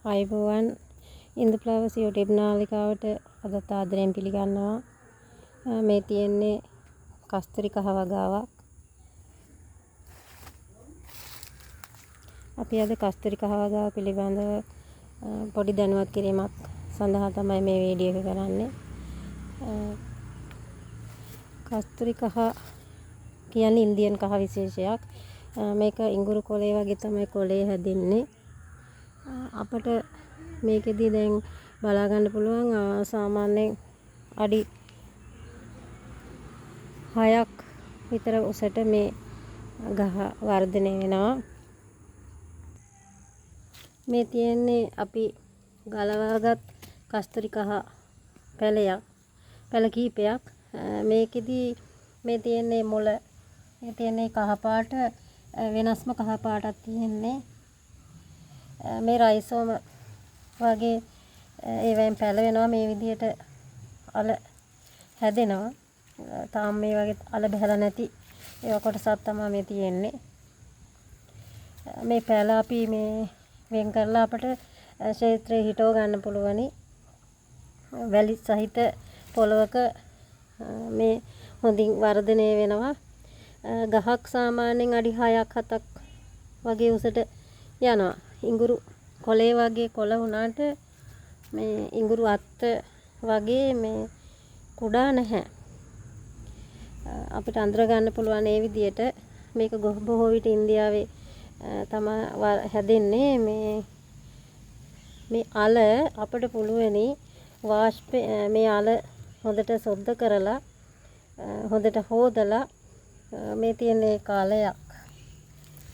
ආයුබෝවන් ඉන්දුෆ්ලවර්ස් YouTube නාලිකාවට අදත් ආදරයෙන් පිළිගන්නවා. මේ තියෙන්නේ කස්තුරි කහ වගාවක්. අපි අද කස්තුරි කහ වගාව පිළිබඳව පොඩි දැනුවත් කිරීමක් සඳහා තමයි මේ වීඩියෝ එක කරන්නේ. කස්තුරි කහ කියන්නේ ඉන්දියන් කහ විශේෂයක්. මේක ඉඟුරු කොළේ වගේ තමයි කොළේ හැදෙන්නේ. අපට මේකෙදී දැන් බලා ගන්න පුළුවන් සාමාන්‍යයෙන් අඩි 6ක් විතර උසට මේ ගහ වර්ධනය වෙනවා. මේ තියෙන්නේ අපි ගලවාගත් කස්තුරි කහ පැල කීපයක්. මේකෙදී මේ තියෙන්නේ මුල, මේ තියෙන්නේ කහ පාට, වෙනස්ම කහ පාටක් තියෙන්නේ. මේ රයිසෝම වගේ ඒවෙන් පැල වෙනවා. මේ විදිහට අල හැදෙනවා. තාම මේ වගේ අල බහැලා නැති ඒව කොටසක් තමයි මේ තියෙන්නේ. මේ පැල අපි මේ වෙන් කරලා අපට ක්ෂේත්‍රයේ හිටව ගන්න පුළුවනි. වැලි සහිත පොළවක මේ හොඳින් වර්ධනය වෙනවා. ගහක් සාමාන්‍යයෙන් අඩි 6ක් 7ක් වගේ උසට යනවා. ඉඟුරු කොළේ වගේ කොළ වුණාට මේ ඉඟුරු අත්ත වගේ මේ කුඩා නැහැ. අපිට අඳුර ගන්න පුළුවන් මේ විදියට. මේක බොහෝ විට ඉන්දියාවේ තමයි හැදෙන්නේ. මේ අල අපිට පුළුවනි මේ අල හොඳට සොද්ද කරලා හොඳට හොදලා මේ තියෙන කාලයක්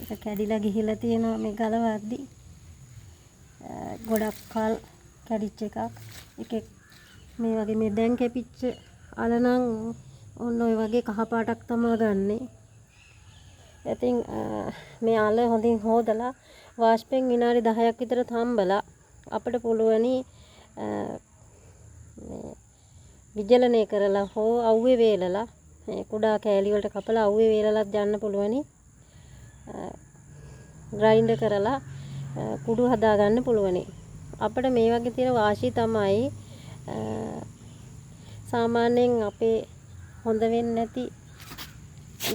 ඒක කැඩිලා ගිහිලා තියෙනවා. මේ ගලවද්දි ගොඩක් කල් කැඩිච්ච එකක්. මේ වගේ මේ දැන් කැපිච්ච අල නම් ඔන්න ඔය වගේ කහ පාටක් තමයි ගන්නෙ. ඉතින් මේ අල හොඳින් හොදලා වාෂ්පෙන් විනාඩි 10ක් විතර තම්බලා අපිට පුළුවනි විජලනය කරලා හෝ අවුවේ වේලලා කුඩා කෑලි වලට කපලා අවුවේ වේලලත් යන්න පුළුවනි. ග්‍රයින්ඩර් කරලා කුඩු හදා ගන්න පුළුවනි. අපිට මේ වගේ තියෙන වාසිය තමයි සාමාන්‍යයෙන් අපේ හොඳ වෙන්නේ නැති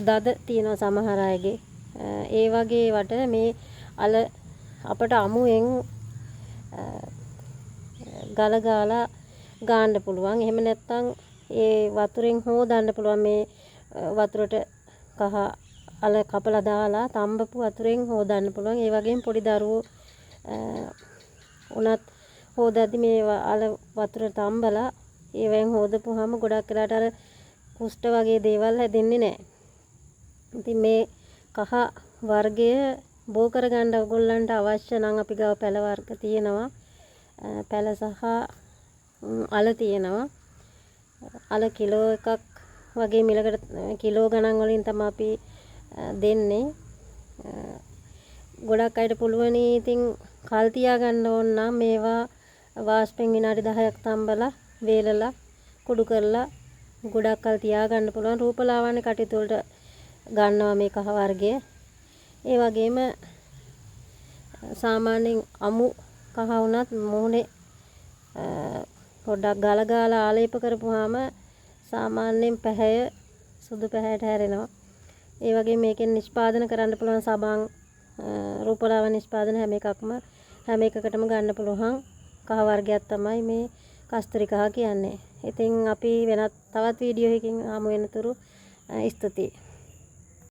දද තියෙනවා සමහර අයගේ. ඒ වගේ වට මේ අල අපට අමුයෙන් ගල ගාලා ගන්න පුළුවන්. එහෙම නැත්නම් ඒ වතුරෙන් හොදන්න පුළුවන්. මේ වතුරට කහ අල කපලා දාලා තඹපු වතුරෙන් හොදන්න පුළුවන්. ඒ වගේම පොඩි දරුවෝ උනත් හොදද්දි මේ අල වතුර තඹලා ඒවෙන් හොදපුවාම ගොඩක් වෙලාට අර කුෂ්ඨ වගේ දේවල් හැදෙන්නේ නැහැ. ඉතින් මේ කහ වර්ගය බෝ කරගන්න ඔයගොල්ලන්ට අවශ්‍ය නම් අපි ගාව පැල වර්ග තියෙනවා. පැල සහ අල තියෙනවා. අල කිලෝ එකක් වගේ මිලකට කිලෝ ගණන් වලින් තමයි අපි දෙන්නේ. ගොඩක් අයට පුළුවනි ඉතින් කල් තියා ගන්න ඕන නම් මේවා වාෂ්පෙන් විනාඩි 10ක් තම්බලා වේලලා කුඩු කරලා ගොඩක් කල් තියා ගන්න පුළුවන්. රූපලාවන්‍ය කටයුතු වලට ගන්නවා මේ කහ වර්ගය. ඒ වගේම සාමාන්‍යයෙන් අමු කහ වුණත් මුහුණේ පොඩ්ඩක් ගල ගාලා ආලේප කරපුවාම සාමාන්‍යයෙන් පැහැය සුදු පැහැයට හැරෙනවා. ඒ වගේ මේකෙන් නිෂ්පාදන කරන්න පුළුවන් සබන් රූපලාවන්‍ය නිෂ්පාදන හැම එකකටම ගන්න පුළුවන් කහ වර්ගයක් තමයි මේ කස්තුරි කහ කියන්නේ. ඉතින් අපි වෙනත් තවත් වීඩියෝ එකකින් ආමු වෙනතුරු ස්තුතියි.